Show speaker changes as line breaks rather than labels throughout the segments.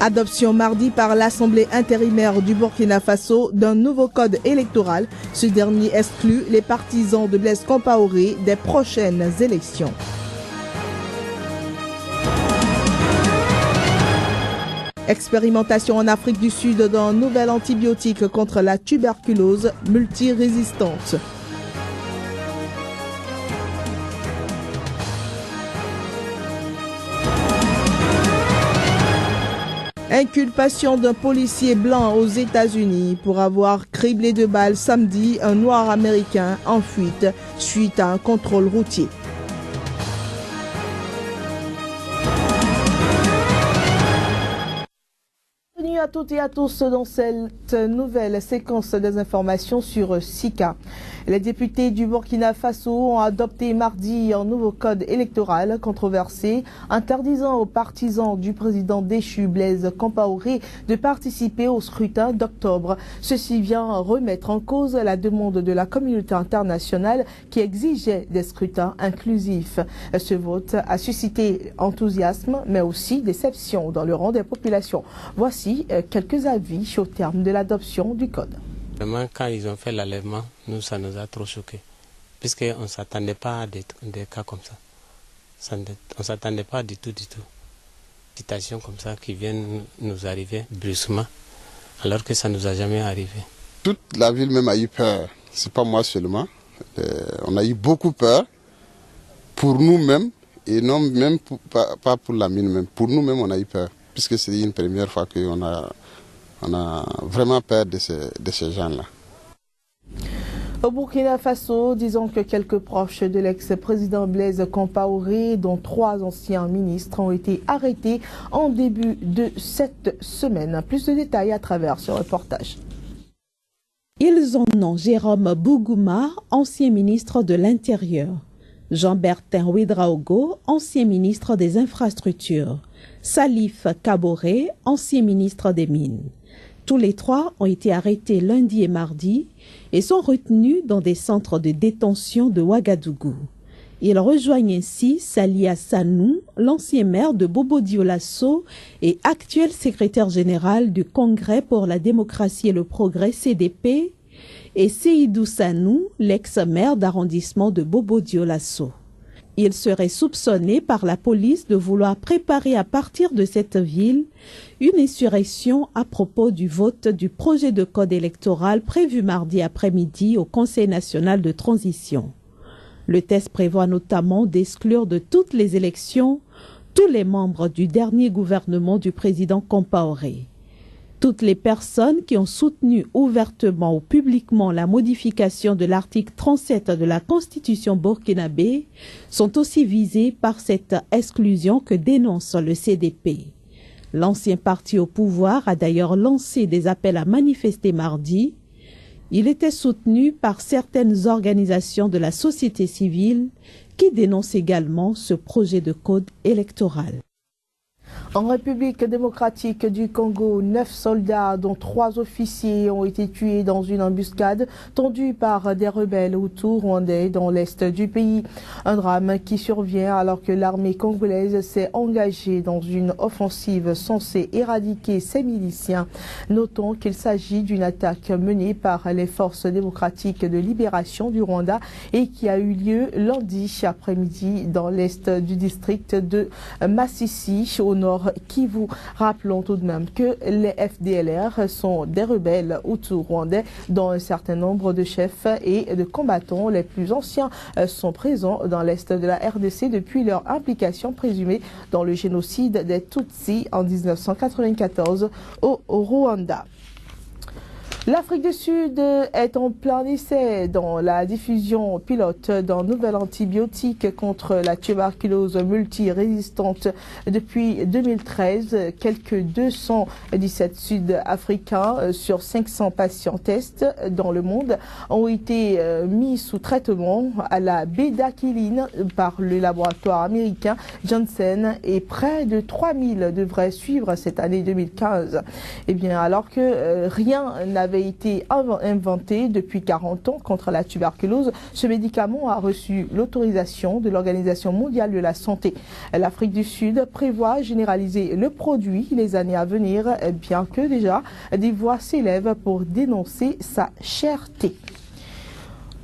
Adoption mardi par l'Assemblée intérimaire du Burkina Faso d'un nouveau code électoral. Ce dernier exclut les partisans de Blaise Compaoré des prochaines élections. Expérimentation en Afrique du Sud d'un nouvel antibiotique contre la tuberculose multirésistante. Inculpation d'un policier blanc aux États-Unis pour avoir criblé de balles samedi un noir américain en fuite suite à un contrôle routier. Bienvenue à toutes et à tous dans cette nouvelle séquence des informations sur Sika. Les députés du Burkina Faso ont adopté mardi un nouveau code électoral controversé interdisant aux partisans du président déchu Blaise Compaoré de participer au scrutin d'octobre. Ceci vient remettre en cause la demande de la communauté internationale qui exigeait des scrutins inclusifs. Ce vote a suscité enthousiasme mais aussi déception dans le rang des populations. Voici quelques avis au terme de l'adoption du code.
Vraiment, quand ils ont fait l'enlèvement, ça nous a trop choqués, puisqu'on ne s'attendait pas à des cas comme ça. On ne s'attendait pas du tout. Citations comme ça qui viennent nous arriver brusquement, alors que ça ne nous a jamais arrivé.
Toute la ville même a eu peur, c'est pas moi seulement. On a eu beaucoup peur pour nous-mêmes, et non même pas pour la mine même. Pour nous-mêmes, on a eu peur, puisque c'est une première fois qu'on a vraiment peur de ces gens-là.
Au Burkina Faso, disons que quelques proches de l'ex-président Blaise Compaoré, dont 3 anciens ministres, ont été arrêtés en début de cette semaine. Plus de détails à travers ce reportage.
Ils ont nom Jérôme Bougouma, ancien ministre de l'Intérieur, Jean-Bertin Ouédraogo, ancien ministre des Infrastructures, Salif Kaboré, ancien ministre des Mines. Tous les 3 ont été arrêtés lundi et mardi et sont retenus dans des centres de détention de Ouagadougou. Ils rejoignent ainsi Salia Sanou, l'ancien maire de Bobo-Dioulasso et actuel secrétaire général du Congrès pour la démocratie et le progrès CDP, et Seydou Sanou, l'ex-maire d'arrondissement de Bobo-Dioulasso. Il serait soupçonné par la police de vouloir préparer à partir de cette ville une insurrection à propos du vote du projet de code électoral prévu mardi après-midi au Conseil national de transition. Le texte prévoit notamment d'exclure de toutes les élections tous les membres du dernier gouvernement du président Compaoré. Toutes les personnes qui ont soutenu ouvertement ou publiquement la modification de l'article 37 de la Constitution burkinabé sont aussi visées par cette exclusion que dénonce le CDP. L'ancien parti au pouvoir a d'ailleurs lancé des appels à manifester mardi. Il était soutenu par certaines organisations de la société civile qui dénoncent également ce projet de code électoral.
En République démocratique du Congo, 9 soldats, dont 3 officiers, ont été tués dans une embuscade tendue par des rebelles hutus rwandais dans l'est du pays. Un drame qui survient alors que l'armée congolaise s'est engagée dans une offensive censée éradiquer ces miliciens. Notons qu'il s'agit d'une attaque menée par les forces démocratiques de libération du Rwanda et qui a eu lieu lundi après-midi dans l'est du district de Masisi, au nord Kivu. Rappelons tout de même que les FDLR sont des rebelles hutus rwandais dont un certain nombre de chefs et de combattants les plus anciens sont présents dans l'est de la RDC depuis leur implication présumée dans le génocide des Tutsis en 1994 au Rwanda. L'Afrique du Sud est en plein essai dans la diffusion pilote d'un nouvel antibiotique contre la tuberculose multirésistante depuis 2013. Quelques 217 Sud-Africains sur 500 patients tests dans le monde ont été mis sous traitement à la bédaquiline par le laboratoire américain Janssen et près de 3000 devraient suivre cette année 2015. Eh bien, alors que rien n'avait avait été inventé depuis 40 ans contre la tuberculose. Ce médicament a reçu l'autorisation de l'Organisation mondiale de la santé. L'Afrique du Sud prévoit généraliser le produit les années à venir, bien que déjà des voix s'élèvent pour dénoncer sa cherté.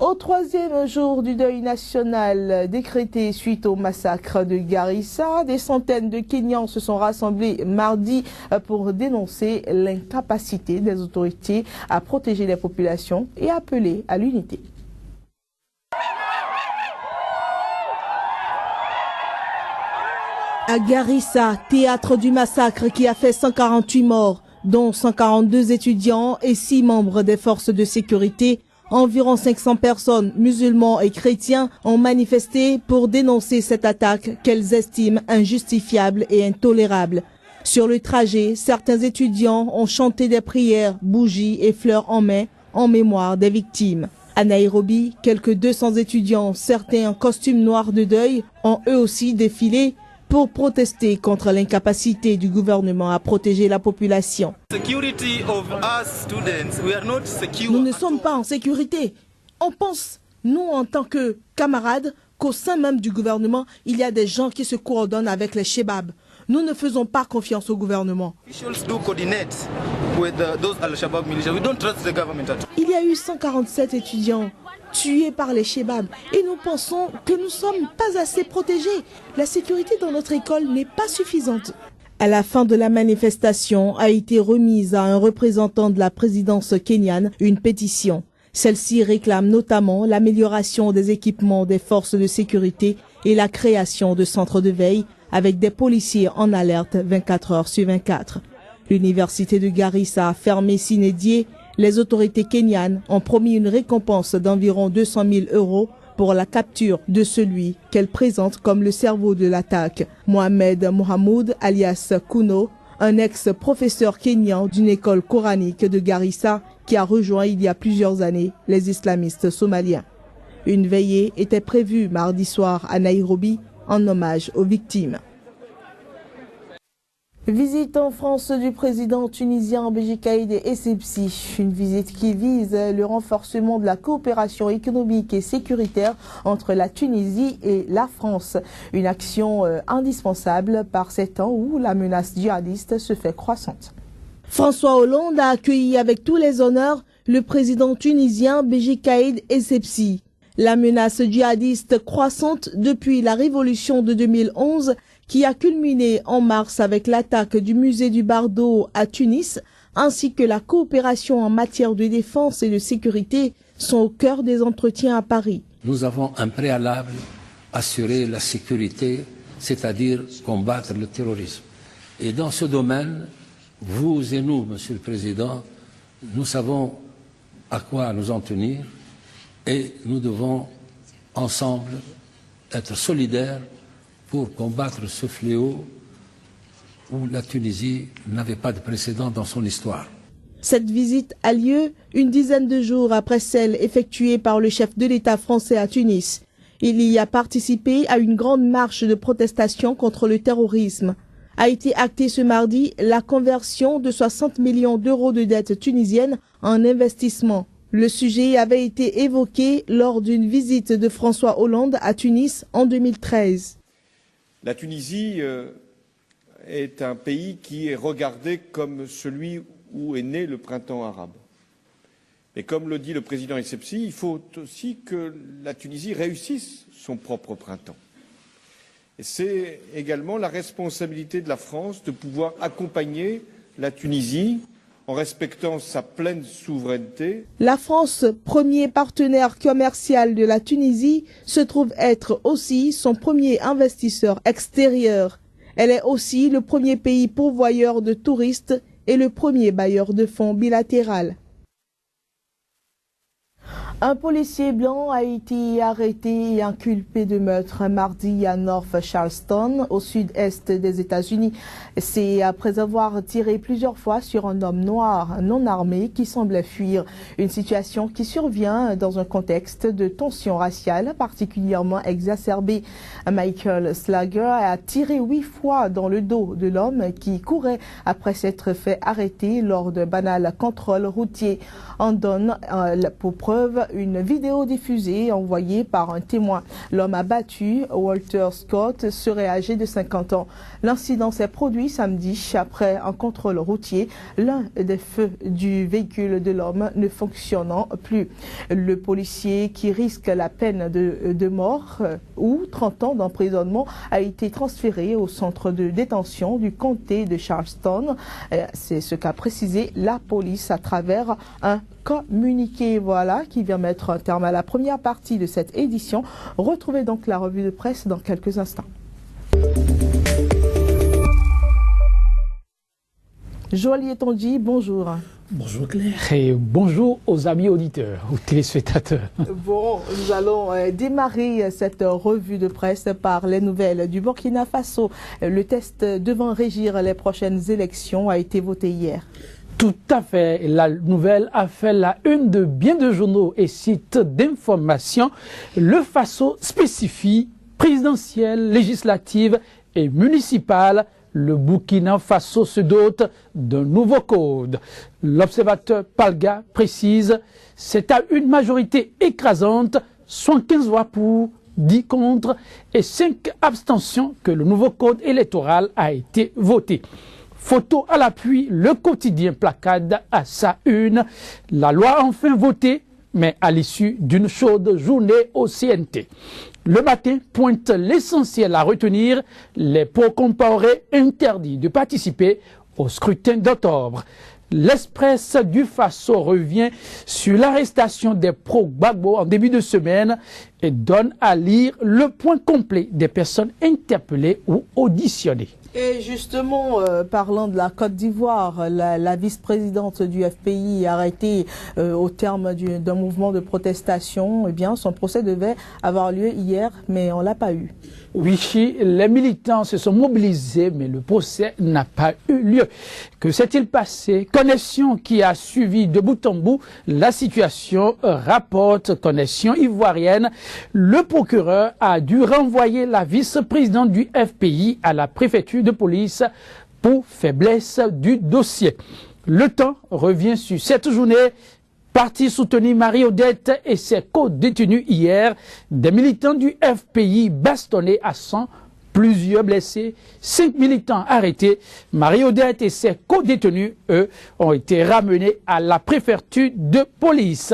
Au troisième jour du deuil national décrété suite au massacre de Garissa, des centaines de Kenyans se sont rassemblés mardi pour dénoncer l'incapacité des autorités à protéger les populations et appeler à l'unité. À Garissa, théâtre du massacre qui a fait 148 morts, dont 142 étudiants et 6 membres des forces de sécurité, environ 500 personnes, musulmans et chrétiens, ont manifesté pour dénoncer cette attaque qu'elles estiment injustifiable et intolérable. Sur le trajet, certains étudiants ont chanté des prières, bougies et fleurs en main en mémoire des victimes. À Nairobi, quelques 200 étudiants, certains en costume noir de deuil, ont eux aussi défilé pour protester contre l'incapacité du gouvernement à protéger la population. Nous ne sommes pas en sécurité. On pense, nous en tant que camarades, qu'au sein même du gouvernement, il y a des gens qui se coordonnent avec les Shebabs. Nous ne faisons pas confiance au gouvernement. Il y a eu 147 étudiants tués par les Shebabs et nous pensons que nous ne sommes pas assez protégés. La sécurité dans notre école n'est pas suffisante. À la fin de la manifestation a été remise à un représentant de la présidence kenyane une pétition. Celle-ci réclame notamment l'amélioration des équipements des forces de sécurité et la création de centres de veille avec des policiers en alerte 24 heures sur 24. L'université de Garissa a fermé sine die. Les autorités kenyanes ont promis une récompense d'environ 200 000 € pour la capture de celui qu'elle présente comme le cerveau de l'attaque. Mohamed Mohamoud, alias Kuno, un ex-professeur kényan d'une école coranique de Garissa qui a rejoint il y a plusieurs années les islamistes somaliens. Une veillée était prévue mardi soir à Nairobi en hommage aux victimes. Visite en France du président tunisien Béji Caïd Essebsi, une visite qui vise le renforcement de la coopération économique et sécuritaire entre la Tunisie et la France. Une action indispensable par ces temps où la menace djihadiste se fait croissante. François Hollande a accueilli avec tous les honneurs le président tunisien Béji Caïd Essebsi. La menace djihadiste croissante depuis la révolution de 2011 qui a culminé en mars avec l'attaque du musée du Bardo à Tunis, ainsi que la coopération en matière de défense et de sécurité sont au cœur des entretiens à Paris.
Nous avons un préalable, assurer la sécurité, c'est-à-dire combattre le terrorisme. Et dans ce domaine, vous et nous, Monsieur le Président, nous savons à quoi nous en tenir et nous devons ensemble être solidaires pour combattre ce fléau où la Tunisie n'avait pas de précédent dans son histoire.
Cette visite a lieu une dizaine de jours après celle effectuée par le chef de l'État français à Tunis. Il y a participé à une grande marche de protestation contre le terrorisme. A été actée ce mardi la conversion de 60 millions d'euros de dettes tunisiennes en investissement. Le sujet avait été évoqué lors d'une visite de François Hollande à Tunis en 2013.
La Tunisie est un pays qui est regardé comme celui où est né le printemps arabe. Et comme le dit le président Essebsi, il faut aussi que la Tunisie réussisse son propre printemps. Et c'est également la responsabilité de la France de pouvoir accompagner la Tunisie en respectant sa pleine souveraineté.
La France, premier partenaire commercial de la Tunisie, se trouve être aussi son premier investisseur extérieur. Elle est aussi le premier pays pourvoyeur de touristes et le premier bailleur de fonds bilatéral. Un policier blanc a été arrêté et inculpé de meurtre mardi à North Charleston, au sud-est des États-Unis. C'est après avoir tiré plusieurs fois sur un homme noir non armé qui semblait fuir. Une situation qui survient dans un contexte de tension raciale particulièrement exacerbée. Michael Slager a tiré 8 fois dans le dos de l'homme qui courait après s'être fait arrêter lors d'un banal contrôle routier. On donne pour preuve une vidéo diffusée envoyée par un témoin. L'homme abattu, Walter Scott, serait âgé de 50 ans. L'incident s'est produit samedi après un contrôle routier, l'un des feux du véhicule de l'homme ne fonctionnant plus. Le policier qui risque la peine de mort ou 30 ans d'emprisonnement a été transféré au centre de détention du comté de Charleston. C'est ce qu'a précisé la police à travers un communiqué, voilà, qui vient mettre un terme à la première partie de cette édition. Retrouvez donc la revue de presse dans quelques instants. Joël Tonji, bonjour.
Bonjour Claire et bonjour aux amis auditeurs, aux téléspectateurs.
Bon, nous allons démarrer cette revue de presse par les nouvelles du Burkina Faso. Le test devant régir les prochaines élections a été voté hier.
Tout à fait. La nouvelle a fait la une de bien de journaux et sites d'information. Le Faso spécifie présidentielle, législative et municipale. Le Burkina Faso se dote d'un nouveau code. L'observateur Palga précise, c'est à une majorité écrasante, 75 voix pour, 10 contre et 5 abstentions que le nouveau code électoral a été voté. Photo à l'appui, le quotidien placade à sa une. La loi enfin votée, mais à l'issue d'une chaude journée au CNT. Le matin pointe l'essentiel à retenir, les pro-comparés interdits de participer au scrutin d'octobre. L'Express du Faso revient sur l'arrestation des pro-Gbagbo en début de semaine et donne à lire le point complet des personnes interpellées ou auditionnées.
Et justement, parlant de la Côte d'Ivoire, la vice-présidente du FPI arrêtée au terme d'un mouvement de protestation, eh bien, son procès devait avoir lieu hier, mais on ne l'a pas eu.
Oui, les militants se sont mobilisés, mais le procès n'a pas eu lieu. Que s'est-il passé? Connexion qui a suivi de bout en bout la situation, rapporte Connexion ivoirienne. Le procureur a dû renvoyer la vice-présidente du FPI à la préfecture de police pour faiblesse du dossier. Le temps revient sur cette journée. Parti soutenir Marie-Odette et ses co-détenus hier, des militants du FPI bastonnés à sang, plusieurs blessés, 5 militants arrêtés. Marie-Odette et ses co-détenus, eux, ont été ramenés à la préfecture de police.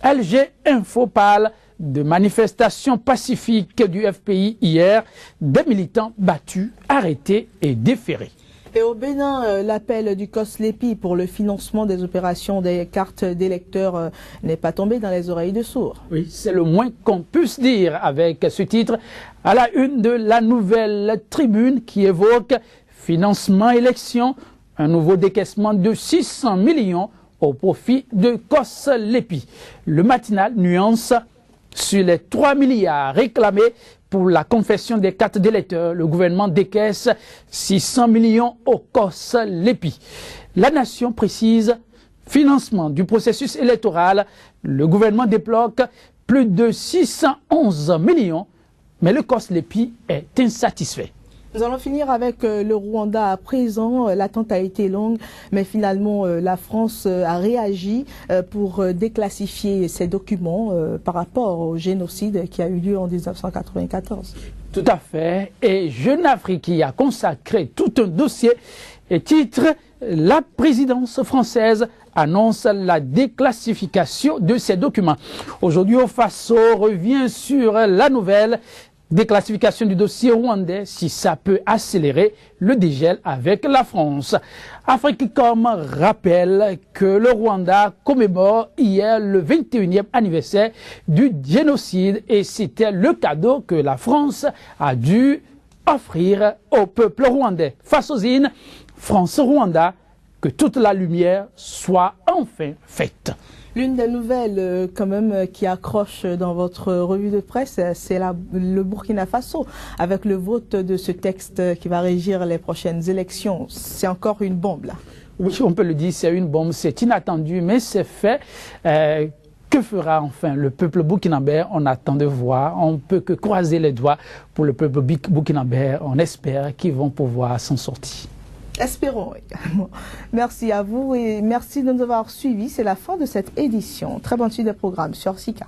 LG Info parle de manifestations pacifiques du FPI hier, des militants battus, arrêtés et déférés.
Et au Bénin, l'appel du COSLEPI pour le financement des opérations des cartes d'électeurs n'est pas tombé dans les oreilles de sourds.
Oui, c'est le moins qu'on puisse dire avec ce titre à la une de la Nouvelle Tribune qui évoque financement élection, un nouveau décaissement de 600 millions au profit de COSLEPI. Le matinal nuance sur les 3 milliards réclamés pour la confection des cartes d'électeurs. Le gouvernement décaisse 600 millions au COSLEPI. La Nation précise financement du processus électoral. Le gouvernement débloque plus de 611 millions, mais le COSLEPI est insatisfait.
Nous allons finir avec le Rwanda à présent. L'attente a été longue, mais finalement la France a réagi pour déclassifier ces documents par rapport au génocide qui a eu lieu en 1994.
Tout à fait. Et Jeune Afrique y a consacré tout un dossier et titre « La présidence française annonce la déclassification de ces documents ». Aujourd'hui, au Faso revient sur la nouvelle déclassification du dossier rwandais, si ça peut accélérer le dégel avec la France. Africom rappelle que le Rwanda commémore hier le 21e anniversaire du génocide et c'était le cadeau que la France a dû offrir au peuple rwandais. Face aux îles, France-Rwanda, que toute la lumière soit enfin faite.
L'une des nouvelles quand même qui accroche dans votre revue de presse, c'est le Burkina Faso, avec le vote de ce texte qui va régir les prochaines élections. C'est encore une bombe là.
Oui, on peut le dire, c'est une bombe, c'est inattendu, mais c'est fait. Que fera enfin le peuple burkinabé? On attend de voir, on ne peut que croiser les doigts pour le peuple burkinabé, on espère qu'ils vont pouvoir s'en sortir.
Espérons également. Merci à vous et merci de nous avoir suivis. C'est la fin de cette édition. Très bonne suite des programmes sur Sika.